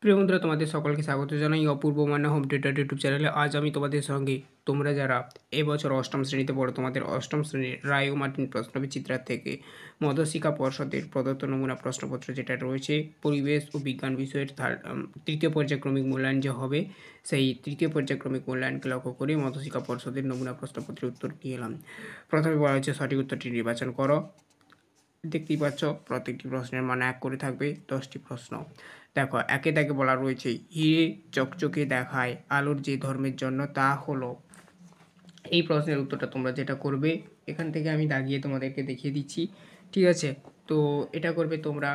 প্রিয় বন্ধুরা, তোমাদের সকলকে স্বাগত জানাই অপূর্ব মান্না হোম থিয়েটার ইউটিউব চ্যানেলে। আজ আমি তোমাদের সঙ্গে তোমরা যারা এবছর অষ্টম শ্রেণীতে পড়ো, তোমাদের অষ্টম শ্রেণীর রায় ও মার্টিন প্রশ্নবিচিত্রা থেকে মধ্যশিক্ষা পর্ষদের প্রদত্ত নমুনা প্রশ্নপত্র যেটা রয়েছে পরিবেশ ও বিজ্ঞান বিষয়ের তৃতীয় পর্যায়ক্রমিক মূল্যায়ন যে হবে, সেই তৃতীয় পর্যায়ক্রমিক মূল্যায়নকে লক্ষ্য করে মধ্যশিক্ষা পর্ষদের নমুনা প্রশ্নপত্রের উত্তর নিয়ে এলাম। প্রথমে বলা হচ্ছে সঠিক উত্তরটি নির্বাচন করো। দেখতেই পাচ্ছ প্রত্যেকটি প্রশ্নের মান 1 করে থাকবে। 10টি প্রশ্ন। দেখো, একে দাগে বলা রয়েছে হিরে চকচকে দেখায় আলোর যে ধর্মের জন্য তা হলো। এই প্রশ্নের উত্তরটা তোমরা যেটা করবে, এখান থেকে আমি দাগিয়ে তোমাদেরকে দেখিয়ে দিচ্ছি, ঠিক আছে? তো এটা করবে তোমরা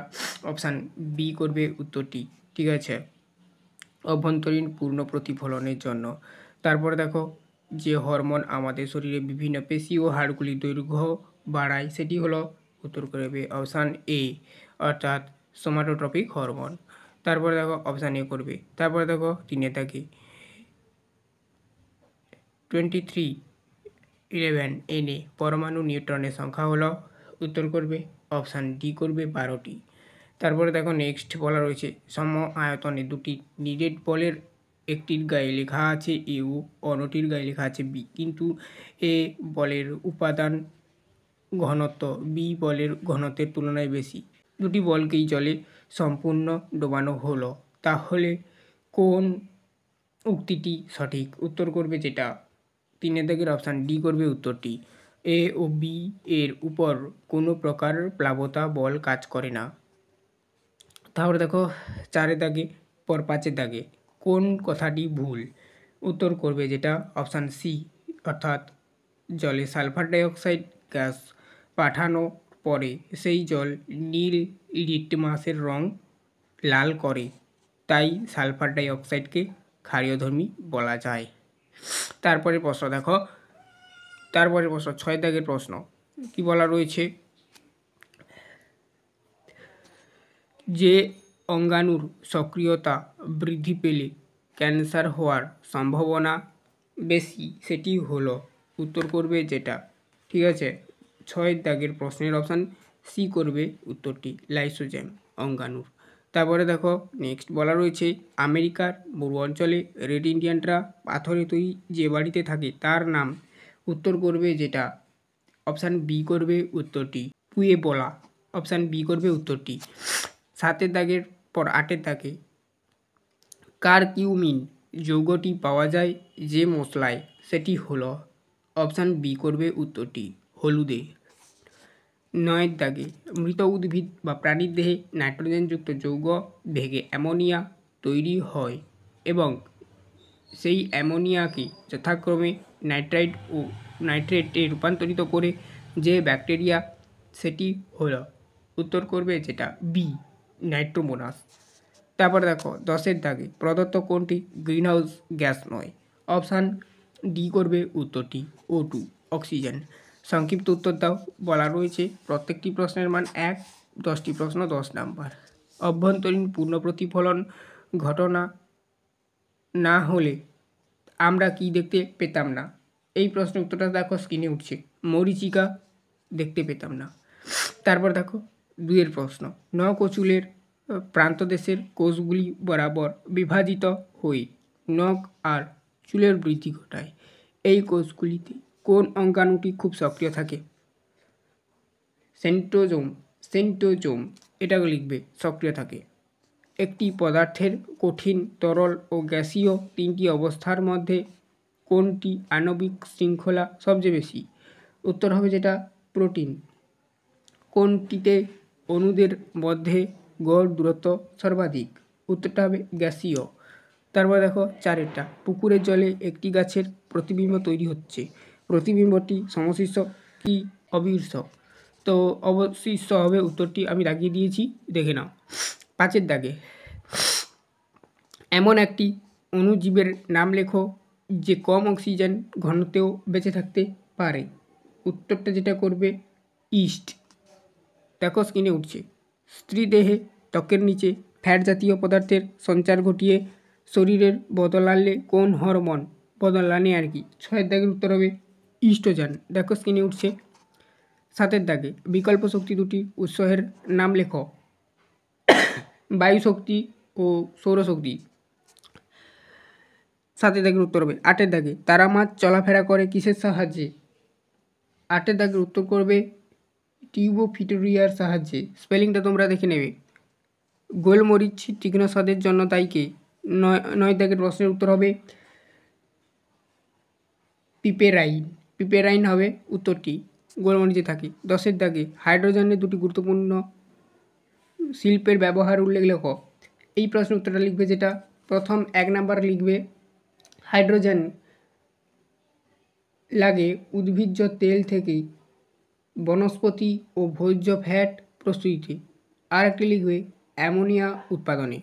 অপশান বি করবে উত্তরটি, ঠিক আছে? অভ্যন্তরীণ পূর্ণ প্রতিফলনের জন্য। তারপরে দেখো, যে হরমোন আমাদের শরীরে বিভিন্ন পেশি ও হাড়গুলির দৈর্ঘ্য বাড়ায় সেটি হলো, উত্তর করবে অপশান এ, অর্থাৎ সোমাটোট্রপিক হরমোন। তারপরে দেখো অপশান এ করবে। তারপরে দেখো 3 থাকে 2311 এনে পরমাণু নিউট্রনের সংখ্যা হলো, উত্তর করবে অপশান ডি করবে 12টি। তারপরে দেখো নেক্সট বলা রয়েছে সম আয়তনে দুটি নিডেড বলের একটির গায়ে লেখা আছে ইউ, অন্যটির গায়ে লেখা আছে বি, কিন্তু এ বলের উপাদান ঘনত্ব বি বলের ঘনত্বের তুলনায় বেশি। দুটি বলকেই জলে সম্পূর্ণ ডোবানো হলো, তাহলে কোন উক্তিটি সঠিক? উত্তর করবে যেটা 3 দাগের অপশান ডি করবে উত্তরটি। এ ও বি এর উপর কোনো প্রকার প্লাবতা বল কাজ করে না। তাহলে দেখো 4 দাগে পর 5 দাগে কোন কথাটি ভুল? উত্তর করবে যেটা অপশান সি, অর্থাৎ জলে সালফার ডাইঅক্সাইড গ্যাস পাঠানো পরে সেই জল নীল লিটমাসের রং লাল করে, তাই সালফার ডাইঅক্সাইডকে ক্ষারীয়ধর্মী বলা যায়। তারপরে প্রশ্ন দেখো, তারপরে প্রশ্ন 6 দাগের প্রশ্ন কি বলা রয়েছে, যে অঙ্গাণুর সক্রিয়তা বৃদ্ধি পেলে ক্যান্সার হওয়ার সম্ভাবনা বেশি সেটি হলো, উত্তর করবে যেটা, ঠিক আছে? 6 দাগের প্রশ্নের অপশান সি করবে উত্তরটি, লাইসোজোম অঙ্গাণুর। তারপরে দেখো নেক্সট বলা রয়েছে আমেরিকার মরু অঞ্চলে রেড ইন্ডিয়ানরা পাথরে তৈরি যে বাড়িতে থাকে তার নাম, উত্তর করবে যেটা অপশান বি করবে উত্তরটি, পুয়েবলা। অপশান বি করবে উত্তরটি। 7 দাগের পর 8 দাগে কারকিউমিন যৌগটি পাওয়া যায় যে মশলায়, সেটি হলো, অপশান বি করবে উত্তরটি, হলুদে। 9 দাগে মৃত উদ্ভিদ বা প্রাণীর দেহে নাইট্রোজেনযুক্ত যৌগ ভেঙে অ্যামোনিয়া তৈরি হয় এবং সেই অ্যামোনিয়াকে যথাক্রমে নাইট্রাইট ও নাইট্রেটে রূপান্তরিত করে যে ব্যাকটেরিয়া, সেটি হলো, উত্তর করবে যেটা বি, নাইট্রোমোনাস। তারপরে দেখো 10 দাগে প্রদত্ত কোনটি গ্রিনহাউস গ্যাস নয়? অপশান ডি করবে উত্তরটি, O2 অক্সিজেন। সংক্ষিপ্ত উত্তর দাও। বলা রয়েছে প্রত্যেকটি প্রশ্নের মান 1, 10টি প্রশ্ন 10 নাম্বার। অভ্যন্তরীণ পূর্ণ প্রতিফলন ঘটনা না হলে আমরা কি দেখতে পেতাম না? এই প্রশ্নের উত্তরটা দেখো স্ক্রিনে উঠছে, মরীচিকা দেখতে পেতাম না। তারপর দেখো 2 প্রশ্ন, নখ ও চুলের প্রান্তদেশের কোষগুলি বরাবর বিভাজিত হয়ে নখ আর চুলের বৃদ্ধি ঘটায়। এই কোষগুলিতে কোন অঙ্গাণুটি খুব সক্রিয় থাকে? সেন্ট্রোজোম এটাকে লিখবে, সক্রিয় থাকে। একটি পদার্থের কঠিন, তরল ও গ্যাসীয় 3টি অবস্থার মধ্যে কোনটি আণবিক শৃঙ্খলা সবচেয়ে বেশি? উত্তর হবে যেটা প্রোটিন। কোনটিতে অণুদের মধ্যে গড় দূরত্ব সর্বাধিক? উত্তরটা হবে গ্যাসীয়। তারপর দেখো 4 পুকুরের জলে একটি গাছের প্রতিবিম্ব তৈরি হচ্ছে, প্রতিবিম্বটি সমশীর্ষ কি অবিশীর্ষ? তো অবশীর্ষ হবে উত্তরটি, আমি দাগিয়ে দিয়েছি, দেখে নাও। 5 দাগে এমন একটি অণুজীবের নাম লেখো যে কম অক্সিজেন ঘনত্বেও বেঁচে থাকতে পারে। উত্তরটা যেটা করবে ইস্ট। দেখো স্ক্রিনে উঠছে, স্ত্রী দেহে ত্বকের নিচে ফ্যাট জাতীয় পদার্থের সঞ্চার ঘটিয়ে শরীরের বদল আনলে কোন হরমোন বদল আনে আর কি? 6 দাগের উত্তর হবে ইস্ট্রোজেন। দেখো স্ক্রিনে উঠছে। 7 দাগে বিকল্প শক্তি দুটি উৎসের নাম লেখো, বায়ু শক্তি ও ও সৌরশক্তি। 7 দাগের উত্তর হবে 8 দাগে তারা মাছ চলাফেরা করে কিসের সাহায্যে? 8 দাগের উত্তর করবে টিউবোফিটোরিয়ার সাহায্যে। স্পেলিংটা তোমরা দেখে নেবে। গোলমরিচ তীক্ষ্ণ স্বাদের জন্য তাইকে। 9 দাগের প্রশ্নের উত্তর হবে পিপেরাইন। পিপেরাইন হবে উত্তরটি, গোলমরিচে থাকে। 10 দাগে হাইড্রোজেনের দুটি গুরুত্বপূর্ণ শিল্পের ব্যবহার উল্লেখ লেখো। এই প্রশ্নের উত্তরটা লিখবে যেটা প্রথম 1 নাম্বার লিখবে হাইড্রোজেন লাগে উদ্ভিজ্জ তেল থেকে বনস্পতি ও ভোজ্য ফ্যাট প্রস্তুতিতে। আর একটি লিখবে অ্যামোনিয়া উৎপাদনে।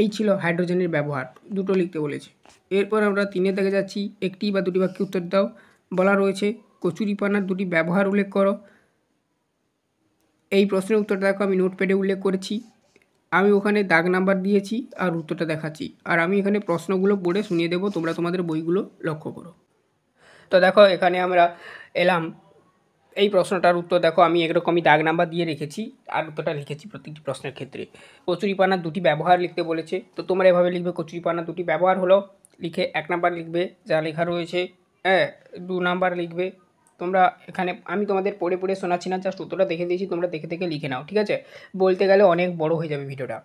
এই ছিল হাইড্রোজেনের ব্যবহার, দুটো লিখতে বলেছে। এরপর আমরা 3 দাগে যাচ্ছি। একটি বা দুটি বাক্যে উত্তর দাও। বলা রয়েছে কচুরিপানার দুটি ব্যবহার উল্লেখ করো। এই প্রশ্নের উত্তরটা দেখো আমি নোটপ্যাডে উল্লেখ করেছি। আমি ওখানে দাগ নাম্বার দিয়েছি আর উত্তরটা দেখাচ্ছি। আর আমি এখানে প্রশ্নগুলো পড়ে শুনিয়ে দেবো, তোমরা তোমাদের বইগুলো লক্ষ্য করো। তো দেখো এখানে আমরা এলাম। এই প্রশ্নটার উত্তর দেখো আমি এরকমই দাগ নাম্বার দিয়ে রেখেছি আর উত্তরটা লিখেছি প্রত্যেকটি প্রশ্নের ক্ষেত্রে। কচুরিপানার দুটি ব্যবহার লিখতে বলেছে, তো তোমরা এভাবে লিখবে কচুরিপানার দুটি ব্যবহার হলো, লিখে 1 নাম্বার লিখবে যা লেখা রয়েছে, 2 নাম্বার লিখবে। তোমরা এখানে আমি তোমাদের পড়ে পড়ে শোনাচ্ছি না, জাস্ট উত্তরটা দেখে দিয়েছি, তোমরা দেখে দেখে লিখে নাও, ঠিক আছে? বলতে গেলে অনেক বড় হয়ে যাবে ভিডিওটা।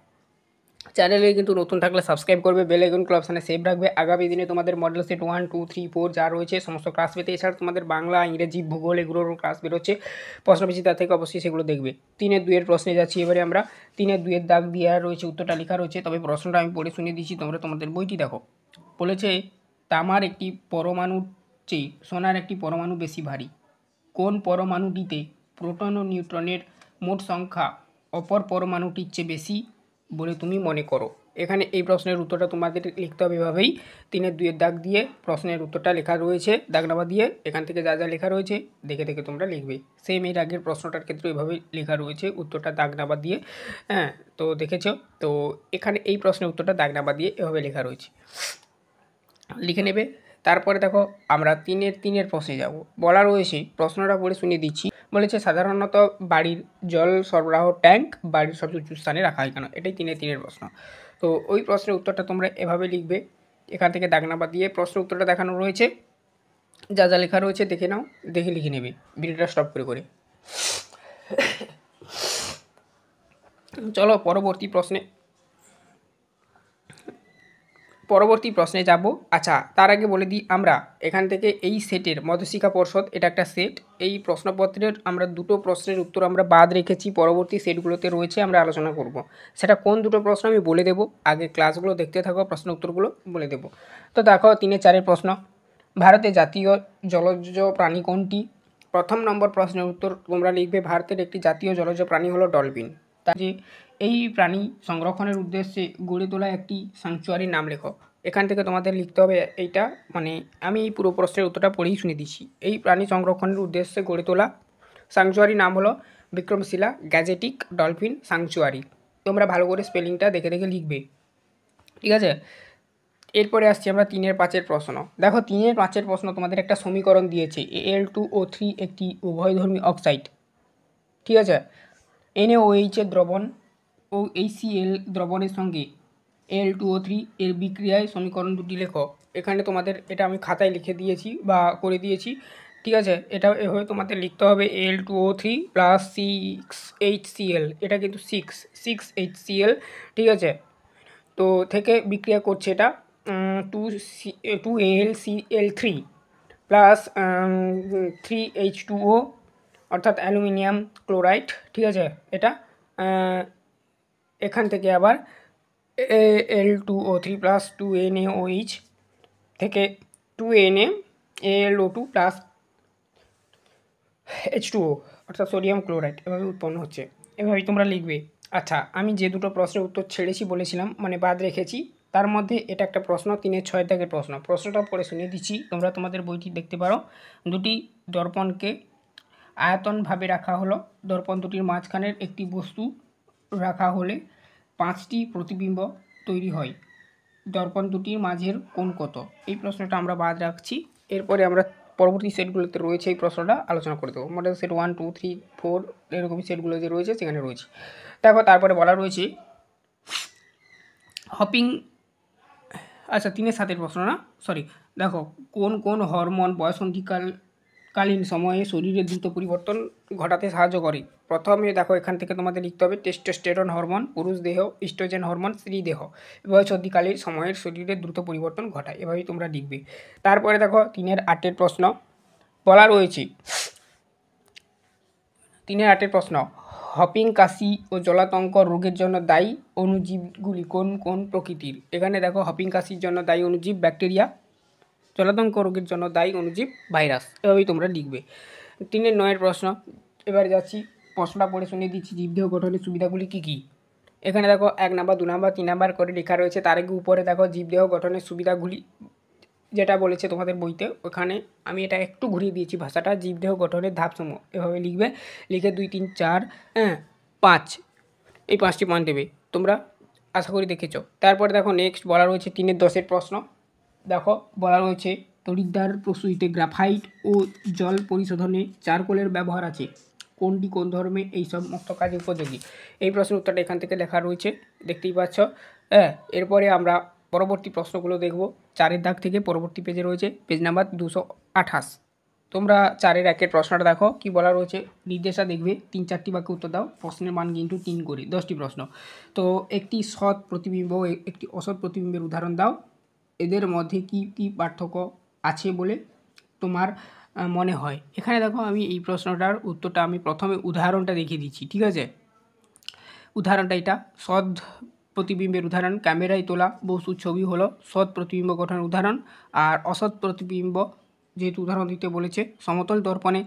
চ্যানেলে কিন্তু নতুন থাকলে সাবস্ক্রাইব করবে, বেল আইকনগুলো অপশানে সেভ রাখবে। আগামী দিনে তোমাদের মডেল সেট 1, 2, 3, 4 যা রয়েছে সমস্ত ক্লাস পেতে, এছাড়া তোমাদের বাংলা, ইংরেজি, ভূগোল এগুলোরও ক্লাস বেরোচ্ছে প্রশ্নবিচি, তার থেকে অবশ্যই সেগুলো দেখবে। 3-এর 2-এর প্রশ্নে যাচ্ছি এবারে আমরা। 3-এর 2-এর দাগ দেওয়া রয়েছে, উত্তরটা লেখা রয়েছে, তবে প্রশ্নটা আমি পড়ে শুনিয়ে দিচ্ছি, তোমরা তোমাদের বইটি দেখো। বলেছে তামার একটি পরমাণুর চেয়ে সোনার একটি পরমাণু বেশি ভারী। কোন পরমাণুটিতে প্রোটন ও নিউট্রনের মোট সংখ্যা অপর পরমাণুটির চেয়ে বেশি বলে তুমি মনে করো? এখানে এই প্রশ্নের উত্তরটা তোমাদের লিখতে হবে এভাবেই। 3-এর 2-এর দাগ দিয়ে প্রশ্নের উত্তরটা লেখা রয়েছে, দাগ নাম্বার দিয়ে এখান থেকে যা যা লেখা রয়েছে দেখে দেখে তোমরা লিখবে। সেম এর আগের প্রশ্নটার ক্ষেত্রে এভাবেই লেখা রয়েছে, উত্তরটা দাগ নাম্বার দিয়ে। হ্যাঁ, তো দেখেছ? তো এখানে এই প্রশ্নের উত্তরটা দাগ নাম্বার দিয়ে এভাবে লেখা রয়েছে, লিখে নেবে। তারপরে দেখো আমরা 3-এর প্রশ্নে যাব। বলা রয়েছে, প্রশ্নটা পড়ে শুনিয়ে দিচ্ছি। বলেছে সাধারণত বাড়ির জল সরবরাহ ট্যাঙ্ক বাড়ির সবচেয়ে উঁচু স্থানে রাখা হয় কেন? এটাই 3-এর প্রশ্ন। তো ওই প্রশ্নের উত্তরটা তোমরা এভাবে লিখবে, এখান থেকে দাগ নাম্বার দিয়ে প্রশ্নের উত্তরটা দেখানো রয়েছে, যা যা লেখা রয়েছে দেখে নাও, দেখে লিখে নেবে ভিডিওটা স্টপ করে করে। চলো পরবর্তী প্রশ্নে যাব। আচ্ছা, তার আগে বলে দিই আমরা এখান থেকে এই সেটের মধ্যশিক্ষা পর্ষদ, এটা একটা সেট, এই প্রশ্নপত্রের আমরা 2টো প্রশ্নের উত্তর আমরা বাদ রেখেছি, পরবর্তী সেটগুলোতে রয়েছে, আমরা আলোচনা করব। সেটা কোন 2টো প্রশ্ন আমি বলে দেবো, আগে ক্লাসগুলো দেখতে থাকো, প্রশ্ন উত্তরগুলো বলে দেবো। তো দেখো 3-4-এর প্রশ্ন, ভারতে জাতীয় জলজ প্রাণী কোনটি? প্রথম নম্বর প্রশ্নের উত্তর তোমরা লিখবে ভারতের একটি জাতীয় জলজ প্রাণী হলো ডলফিন। তার যে এই প্রাণী সংরক্ষণের উদ্দেশ্যে গড়ে তোলা একটি স্যাংচুয়ারির নাম লেখো। এখান থেকে তোমাদের লিখতে হবে এইটা, মানে আমি এই পুরো প্রশ্নের উত্তরটা পড়েই শুনে দিচ্ছি। এই প্রাণী সংরক্ষণের উদ্দেশ্যে গড়ে তোলা স্যাংচুয়ারি নাম হলো বিক্রমশিলা গ্যাজেটিক ডলফিন স্যাংচুয়ারি। তোমরা ভালো করে স্পেলিংটা দেখে দেখে লিখবে, ঠিক আছে? এরপরে আসছি আমরা 3-5-এর প্রশ্ন। দেখো 3-5-এর প্রশ্ন তোমাদের একটা সমীকরণ দিয়েছে, Al2O3 একটি উভয়ধর্মী অক্সাইড, ঠিক আছে? NaOH এর দ্রবণ ও HCl দ্রবণের সঙ্গে Al2O3 এর বিক্রিয়ায় সমীকরণ দুটি লেখো। এখানে তোমাদের এটা আমি খাতায় লিখে দিয়েছি বা করে দিয়েছি, ঠিক আছে? এটা এভাবে তোমাদের লিখতে হবে Al2O3 প্লাস 6HCl, এটা কিন্তু 6HCl, ঠিক আছে? তো থেকে বিক্রিয়া করছে এটা 2AlCl3 প্লাস 3H2O অর্থাৎ অ্যালুমিনিয়াম ক্লোরাইড, ঠিক আছে? এটা এখান থেকে আবার Al2O3 প্লাস 2NaOH থেকে 2NaAlO2 প্লাস H2O অর্থাৎ সোডিয়াম ক্লোরাইড এভাবে উৎপন্ন হচ্ছে, এভাবেই তোমরা লিখবে। আচ্ছা, আমি যে 2টো প্রশ্নের উত্তর ছেড়েছি বলেছিলাম, মানে বাদ রেখেছি, তার মধ্যে এটা একটা প্রশ্ন, 3-6 দাগের প্রশ্ন। প্রশ্নটা পড়ে শুনিয়ে দিচ্ছি, তোমরা তোমাদের বইটি দেখতে পারো। দুটি দর্পণকে আয়তনভাবে রাখা হলো, দর্পণ দুটির মাঝখানের একটি বস্তু রাখা হলে 5টি প্রতিবিম্ব তৈরি হয়, দর্পণ দুটির মাঝের কোণ কত? এই প্রশ্নটা আমরা বাদ রাখছি। এরপরে আমরা পরবর্তী সেটগুলোতে রয়েছে এই প্রশ্নটা আলোচনা করে দেবো। মডেল সেট 1, 2, 3, 4 এরকমই সেটগুলো যে রয়েছে সেখানে রয়েছে। দেখো তারপরে বলা রয়েছে হপিং, আচ্ছা 3-এর 7-এর প্রশ্ন না, সরি। দেখো কোন কোন হরমোন বয়সন্ধিকালীন সময়ে শরীরে দ্রুত পরিবর্তন ঘটাতে সাহায্য করে। প্রথমে দেখো এখান থেকে তোমাদের লিখতে হবে টেস্টোস্টেরন হরমোন পুরুষ দেহ, ইস্ট্রোজেন হরমোন স্ত্রী দেহ। বয়সন্ধিকালীন সময়ের শরীরে দ্রুত পরিবর্তন ঘটায়, এভাবেই তোমরা লিখবে। তারপরে দেখো 3-এর 8-এর প্রশ্ন বলা রয়েছে। 3-এর 8-এর প্রশ্ন, হপিং কাশি ও জলাতঙ্ক রোগের জন্য দায়ী অণুজীবগুলি কোন কোন প্রকৃতির। এখানে দেখো হপিং কাশির জন্য দায়ী অণুজীব ব্যাকটেরিয়া, জলাতঙ্ক রোগের জন্য দায়ী অণুজীব ভাইরাস, এভাবেই তোমরা লিখবে। 3-এর 9-এর প্রশ্ন, এবার যাচ্ছি প্রশ্নটা পড়ে শুনিয়ে দিচ্ছি। জীবদেহ গঠনের সুবিধাগুলি কী কী। এখানে দেখো 1 নাম্বার 2 নাম্বার 3 নাম্বার করে লেখা রয়েছে, তার আগে উপরে দেখো জীবদেহ গঠনের সুবিধাগুলি যেটা বলেছে তোমাদের বইতে, ওখানে আমি এটা একটু ঘুরিয়ে দিয়েছি ভাষাটা। জীবদেহ গঠনের ধাপসমূহ এভাবে লিখবে, লিখে 2 3 4 5 এই 5টি পয়েন্ট দেবে, তোমরা আশা করি দেখেছো। তারপরে দেখো নেক্সট বলা রয়েছে 3-এর 10-এর প্রশ্ন। দেখো বলা রয়েছে তড়িৎদ্বার প্রস্তুতিতে গ্রাফাইট ও জল পরিশোধনে চারকোলের ব্যবহার আছে, কোনটি কোন ধর্মে এই সমস্ত কাজে উপযোগী। এই প্রশ্নের উত্তরটা এখান থেকে লেখা রয়েছে, দেখতেই পাচ্ছ। এরপরে আমরা পরবর্তী প্রশ্নগুলো দেখব। 4-এর দাগ থেকে পরবর্তী পেজে রয়েছে, পেজ নাম্বার 228। তোমরা 4-এর 1-এর প্রশ্নটা দেখো কি বলা রয়েছে। নির্দেশা দেখবে, 3-4টি বাক্যে উত্তর দাও, প্রশ্নের মান কিন্তু 3 করে, 10টি প্রশ্ন। তো একটি সৎ প্রতিবিম্ব একটি অসৎ প্রতিবিম্বের উদাহরণ দাও, এদের মধ্যে কি কি পার্থক্য আছে বলে তোমার মনে হয়। এখানে দেখো আমি এই প্রশ্নটার উত্তরটা আমি প্রথমে উদাহরণটা দেখিয়ে দিচ্ছি, ঠিক আছে। উদাহরণটা এটা, সৎ প্রতিবিম্বের উদাহরণ ক্যামেরায় তোলা বস্তুর ছবি হলো সৎ প্রতিবিম্ব গঠনের উদাহরণ। আর অসৎ প্রতিবিম্ব যেহেতু উদাহরণ দিতে বলেছে, সমতল দর্পণে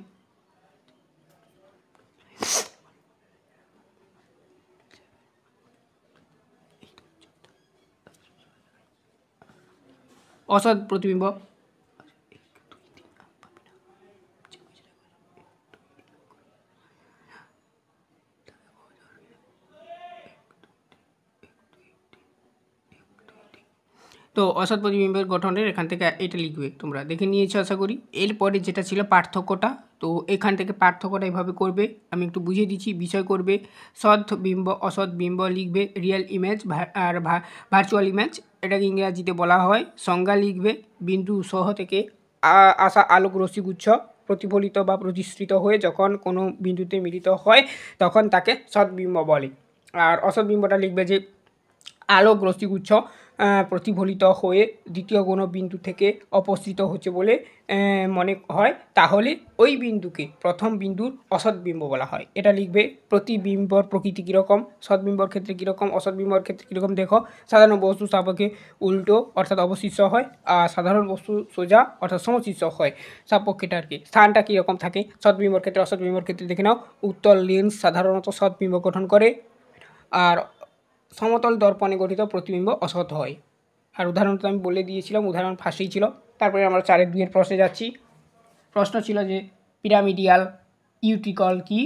অসৎ প্রতিবিম্ব তো অসৎ প্রতিবিম্বের গঠনের এখান থেকে এটা লিখবে, তোমরা দেখে নিয়েছো আশা করি। এরপরে যেটা ছিল পার্থক্যটা, তো এখান থেকে পার্থক্যটা এভাবে করবে, আমি একটু বুঝিয়ে দিচ্ছি। বিষয় করবে সৎ বিম্ব অসৎ বিম্ব, লিখবে রিয়েল ইমেজ আর ভার্চুয়াল ইমেজ, এটাকে ইংরাজিতে বলা হয়। সংজ্ঞা লিখবে বিন্দু সহ থেকে আসা আলোক রশ্মিগুচ্ছ প্রতিফলিত বা প্রতিসৃত হয়ে যখন কোনো বিন্দুতে মিলিত হয় তখন তাকে সৎবিম্ব বলে। আর অসৎ বিম্বটা লিখবে যে আলোক রশ্মিগুচ্ছ প্রতিফলিত হয়ে দ্বিতীয় কোনো বিন্দু থেকে অপসৃত হচ্ছে বলে মনে হয়, তাহলে ওই বিন্দুকে প্রথম বিন্দুর অসৎ বিম্ব বলা হয়। এটা লিখবে। প্রতিবিম্বর প্রকৃতি কীরকম, সৎবিম্বর ক্ষেত্রে কীরকম, অসৎ বিম্বর ক্ষেত্রে কীরকম। দেখো সাধারণ বস্তু সাপেক্ষে উল্টো অর্থাৎ অবশিষ্ট হয়, আর সাধারণ বস্তু সোজা অর্থাৎ সমশিষ্ট হয়। সাপেক্ষটা আর কি, স্থানটা কীরকম থাকে সৎবিম্বর ক্ষেত্রে অসৎ বিম্বর ক্ষেত্রে দেখে নাও। উত্তল লেন্স সাধারণত সৎবিম্ব গঠন করে, আর সমতল দর্পণে গঠিত প্রতিবিম্ব অসৎ হয়। আর উদাহরণ তো আমি বলে দিয়েছিলাম, উদাহরণ ফার্স্টেই ছিল। তারপরে আমরা 4-এর 2-এর প্রশ্নে যাচ্ছি। প্রশ্ন ছিল যে পিরামিডিয়াল ইউটিকল কি,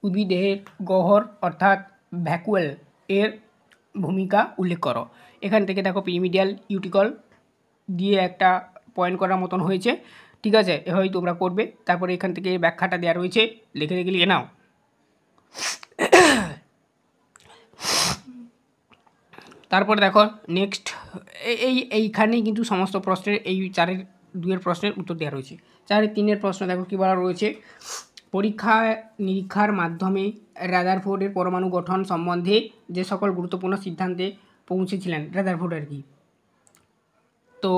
উদ্ভিদের গহ্বর অর্থাৎ ভ্যাকুয়াল এর ভূমিকা উল্লেখ করো। এখান থেকে দেখো পিরামিডিয়াল ইউটিকল দিয়ে একটা পয়েন্ট করার মতন হয়েছে, ঠিক আছে, এভাবেই তোমরা করবে। তারপরে এখান থেকে ব্যাখ্যাটা দেওয়া রয়েছে, লিখে রেখে লিখে নাও। তারপরে দেখো নেক্সট এইখানেই কিন্তু সমস্ত প্রশ্নের এই 4-এর 2-এর প্রশ্নের উত্তর দেওয়া রয়েছে। 4-এর 3-এর প্রশ্ন দেখো কী বলা রয়েছে। পরীক্ষা নিরীক্ষার মাধ্যমে রাদারফোর্ডের পরমাণু গঠন সম্বন্ধে যে সকল গুরুত্বপূর্ণ সিদ্ধান্তে পৌঁছেছিলেন রাদারফোর্ড আর কি, তো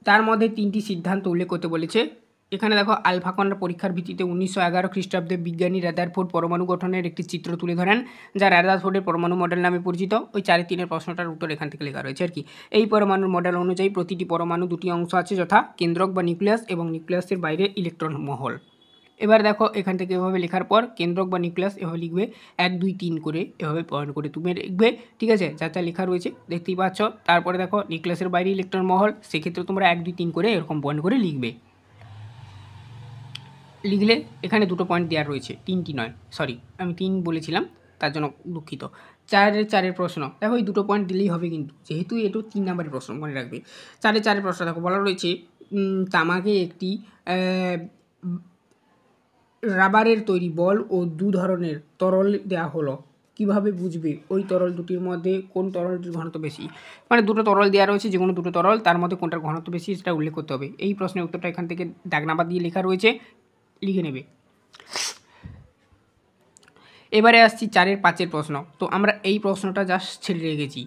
তার মধ্যে 3টি সিদ্ধান্ত উল্লেখ করতে বলেছে। এখানে দেখো আলফা কণার পরীক্ষার ভিত্তিতে 1911 খ্রিস্টাব্দে বিজ্ঞানী রাদারফোর্ড পরমাণু গঠনের একটি চিত্র তুলে ধরেন, যা রাদারফোর্ডের পরমাণু মডেল নামে পরিচিত। ওই 4-এর 3-এর প্রশ্নটার উত্তর এখান থেকে লেখা রয়েছে আর কি। এই পরমাণুর মডেল অনুযায়ী প্রতিটি পরমাণু 2টি অংশ আছে, যথা কেন্দ্রক বা নিউক্লিয়াস এবং নিউক্লিয়াসের বাইরে ইলেকট্রন মহল। এবার দেখো এখান থেকে এভাবে লেখার পর কেন্দ্রক বা নিউক্লিয়াস এভাবে লিখবে 1 2 3 করে, এভাবে পয়েন্ট করে তুমি লিখবে, ঠিক আছে, যা যা লেখা রয়েছে দেখতেই পাচ্ছ। তারপরে দেখো নিউক্লিয়াসের বাইরে ইলেকট্রন মহল, সেক্ষেত্রে তোমরা 1 2 3 করে এরকম পয়েন্ট করে লিখবে। লিখলে এখানে 2টো পয়েন্ট দেওয়া রয়েছে, 3টি নয়, সরি আমি 3 বলেছিলাম, তার জন্য দুঃখিত। 4-এর প্রশ্ন দেখো এই 2টো পয়েন্ট দিলেই হবে, কিন্তু যেহেতু এটা 3 নম্বরের প্রশ্ন মনে রাখবে। 4-এর প্রশ্ন দেখো বলা রয়েছে তামাকে একটি রাবারের তৈরি বল ও 2 ধরনের তরল দেওয়া হলো, কিভাবে বুঝবে ওই তরল দুটির মধ্যে কোন তরলটির ঘনত্ব বেশি? মানে দুটো তরল দেওয়া রয়েছে, যে কোনো দুটো তরল, তার মধ্যে কোনটার ঘনত্ব বেশি সেটা উল্লেখ করতে হবে। এই প্রশ্নের উত্তরটা এখান থেকে দাগ নাম্বার দিয়ে লেখা রয়েছে, লিখে নেবে। এবারে আসছি 4-এর 5-এর প্রশ্ন। তো আমরা এই প্রশ্নটা জাস্ট ছেড়ে রেখেছি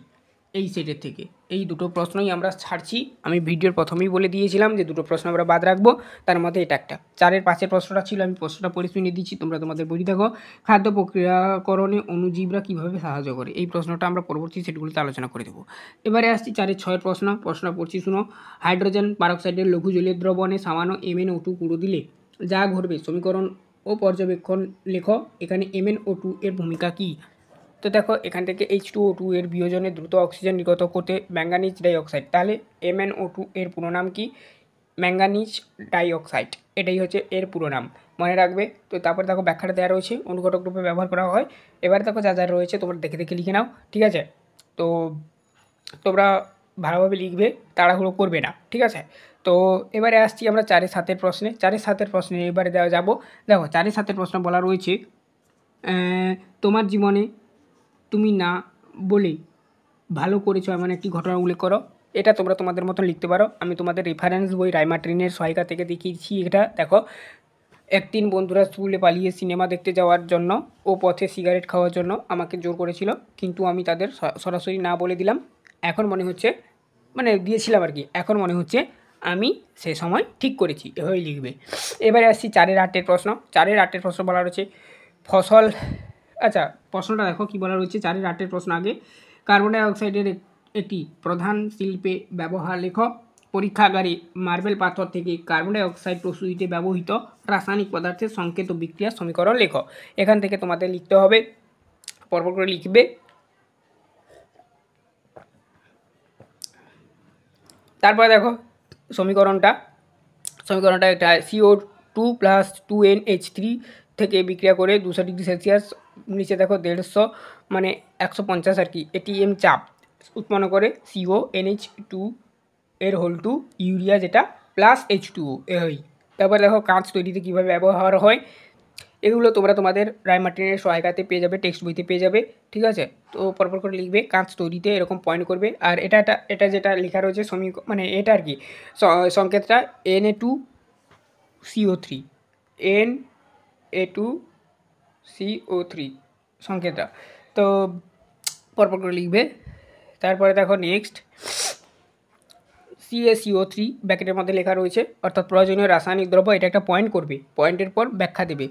এই সেটের থেকে, এই দুটো প্রশ্নই আমরা ছাড়ছি। আমি ভিডিওর প্রথমেই বলে দিয়েছিলাম যে দুটো প্রশ্ন আমরা বাদ রাখবো, তার মধ্যে এটা একটা। 4-এর 5-এর প্রশ্নটা ছিল, আমি প্রশ্নটা পড়ে শুনে দিচ্ছি, তোমরা তোমাদের বই দেখো। খাদ্য প্রক্রিয়াকরণে অণুজীবরা কীভাবে সাহায্য করে? এই প্রশ্নটা আমরা পরবর্তী সেটগুলোতে আলোচনা করে দেবো। এবারে আসছি 4-এর 6-এর প্রশ্নটা পড়ছি, শুনো। হাইড্রোজেন পারক্সাইডের লঘু জলীয় দ্রবণে সামান্য MnO2 গুঁড়ো দিলে যা ঘটবে সমীকরণ ও পর্যবেক্ষণ লেখো। এখানে MnO2 এর ভূমিকা কী? তো দেখো, এখান থেকে H2O2 এর বিয়োজনে দ্রুত অক্সিজেন নির্গত করতে ম্যাঙ্গানিজ ডাইঅক্সাইড, তাহলে MnO2 এর পুরো নাম কি? ম্যাঙ্গানিজ ডাইঅক্সাইড, এটাই হচ্ছে এর পুরো নাম, মনে রাখবে। তো তারপরে দেখো ব্যাখ্যাটা দেওয়া রয়েছে, অনুঘটক রূপে ব্যবহার করা হয়। এবার দেখো যা যা রয়েছে তোমরা দেখে দেখে লিখে নাও, ঠিক আছে? তো তোমরা ভালোভাবে লিখবে, তাড়াহুড়ো করবে না, ঠিক আছে? তো এবারে আসছি আমরা 4-এর 7-এর প্রশ্নে। 4-এর 7-এর প্রশ্নে এবারে দেওয়া যাবো। দেখো 4-এর 7-এর প্রশ্ন বলা রয়েছে, তোমার জীবনে তুমি না বলে ভালো করেছো এমন একটি ঘটনা উল্লেখ করো। এটা তোমরা তোমাদের মতন লিখতে পারো। আমি তোমাদের রেফারেন্স বই রাইমার্টিনের সহায়িকা থেকে দেখিয়েছি। এটা দেখো, একদিন বন্ধুরা স্কুলে পালিয়ে সিনেমা দেখতে যাওয়ার জন্য ও পথে সিগারেট খাওয়ার জন্য আমাকে জোর করেছিল, কিন্তু আমি তাদের সরাসরি না বলে দিলাম। এখন মনে হচ্ছে, মানে দিয়েছিলাম আর কি, এখন মনে হচ্ছে আমি সে সময় ঠিক করেছি, এভাবেই লিখবে। এবারে আসছি 4-এর 8-এর প্রশ্ন। 4-এর 8-এর প্রশ্ন বলা রয়েছে ফসল, আচ্ছা প্রশ্নটা দেখো কী বলা রয়েছে 4-এর 8-এর প্রশ্ন। আগে কার্বন ডাইঅক্সাইডের একটি প্রধান শিল্পে ব্যবহার লেখ। পরীক্ষাগারে মার্বেল পাথর থেকে কার্বন ডাইঅক্সাইড প্রস্তুতিতে ব্যবহৃত রাসায়নিক পদার্থের সংকেত ও বিক্রিয়ার সমীকরণ লেখ। এখান থেকে তোমাদের লিখতে হবে, পরপর করে লিখবে। তারপরে দেখো সমীকরণটা একটা CO2 + 2NH3 থেকে বিক্রিয়া করে 200 ডিগ্রি সেলসিয়াস, নিচে দেখো 150 মানে 150 আর কি ATM চাপ উৎপন্ন করে CONH2 এর হোল টু ইউরিয়া, যেটা প্লাস H2O এই। তারপর দেখো কাঁচ তৈরিতে কীভাবে ব্যবহার হয়, এগুলো তোমরা তোমাদের রাইমার্টিনের সহায়িকাতে পেয়ে যাবে, টেক্সট বইতে পেয়ে যাবে, ঠিক আছে? তো পরপর করে লিখবে, কাঁচ তৈরিতে এরকম পয়েন্ট করবে। আর এটা যেটা লেখা রয়েছে মানে এটা আর কি সংকেতটা Na2CO3 Na2CO3 সংকেতটা, তো পরপর করে লিখবে। তারপরে দেখো নেক্সট CaCO3 ব্র্যাকেটের মধ্যে লেখা রয়েছে, অর্থাৎ প্রয়োজনীয় রাসায়নিক দ্রব্য, এটা একটা পয়েন্ট করবে, পয়েন্টের পর ব্যাখ্যা দেবে।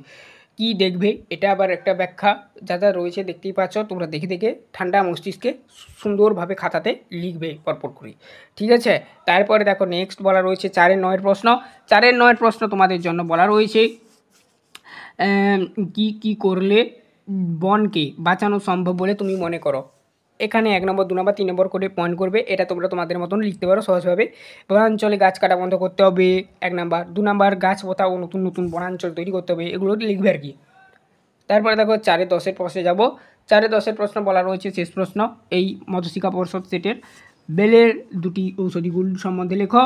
কি দেখবে, এটা আবার একটা ব্যাখ্যা যা যা রয়েছে দেখতেই পাচ্ছ, তোমরা দেখে দেখে ঠান্ডা মস্তিষ্কে সুন্দরভাবে খাতাতে লিখবে পরপর করে, ঠিক আছে? তারপরে দেখো নেক্সট বলা রয়েছে 4-এর 9-এর প্রশ্ন। 4-এর 9-এর প্রশ্ন তোমাদের জন্য বলা রয়েছে, কি করলে বনকে বাঁচানো সম্ভব বলে তুমি মনে করো? এখানে 1 নম্বর 2 নম্বর 3 নম্বর করে পয়েন্ট করবে, এটা তোমরা তোমাদের মতন লিখতে পারো সহজভাবে। বনাঞ্চলে গাছ কাটা বন্ধ করতে হবে 1 নাম্বার, 2 নাম্বার গাছ পোতা ও নতুন নতুন বনাঞ্চল তৈরি করতে হবে, এগুলো লিখবে আর কি। তারপরে দেখো 4-এর 10-এর প্রশ্নে যাব। 4-এর 10-এর প্রশ্ন বলা রয়েছে, শেষ প্রশ্ন এই মধ্যশিক্ষা পর্ষদ সেটের, বেলের দুটি ঔষধি গুণ সম্বন্ধে লেখো।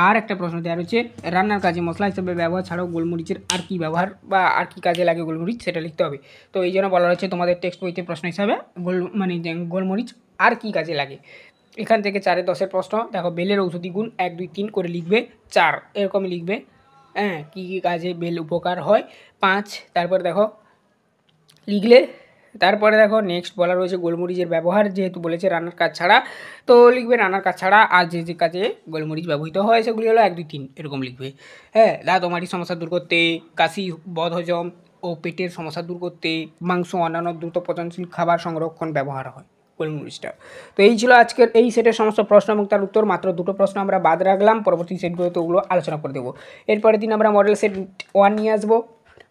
আর একটা প্রশ্ন দেওয়া রয়েছে, রান্নার কাজে মশলা হিসেবে ব্যবহার ছাড়াও গোলমরিচের আর কি ব্যবহার বা আর কি কাজে লাগে গোলমরিচ, সেটা লিখতে হবে। তো এই জন্য বলা রয়েছে তোমাদের টেক্সট বইতে প্রশ্ন হিসাবে মানে গোলমরিচ আর কি কাজে লাগে। এখান থেকে 4-এর 10-এর প্রশ্ন দেখো, বেলের ঔষধি গুণ 1 2 3 করে লিখবে, 4 এরকমই লিখবে। হ্যাঁ, কী কী কাজে বেল উপকার হয় 5। তারপরে দেখো লিখলে, তারপরে দেখো নেক্সট বলা রয়েছে গোলমরিচের ব্যবহার, যেহেতু বলেছে রান্নার কাজ ছাড়া, তো লিখবে রান্নার কাজ ছাড়া আর যে যে কাজে গোলমরিচ ব্যবহৃত হয় সেগুলি হলো 1 2 3 এরকম লিখবে। হ্যাঁ, দাঁত ও মাড়ির সমস্যা দূর করতে, কাশি, বদহজম ও পেটের সমস্যা দূর করতে, মাংস অন্যান্য দ্রুত পচনশীল খাবার সংরক্ষণ ব্যবহার হয় গোলমরিচটা। তো এই ছিল আজকের এই সেটের সমস্ত প্রশ্ন এবং তার উত্তর। মাত্র দুটো প্রশ্ন আমরা বাদ রাখলাম, পরবর্তী সেটগুলোতে ওগুলো আলোচনা করে দেবো। এরপরের দিন আমরা মডেল সেট 1 নিয়ে আসবো।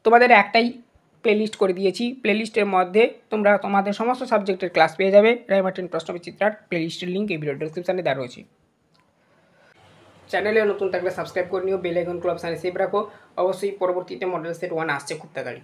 তোমাদের একটাই প্লেলিস্ট করে দিয়েছি, প্লেলিস্টের মধ্যে তোমরা তোমাদের সমস্ত সাবজেক্টের ক্লাস পেয়ে যাবে। রাইমার্টিন প্রশ্নবিচিত্রার প্লেলিস্টের লিঙ্ক এই ভিডিও ডেসক্রিপশনে দেওয়া রয়েছে। চ্যানেলে নতুন থাকলে সাবস্ক্রাইব করে নিও, বেল আইকন ক্লাব সাইনে সেভ রাখো। অবশ্যই পরবর্তীতে মডেল সেট 1 আসছে খুব তাড়াতাড়ি।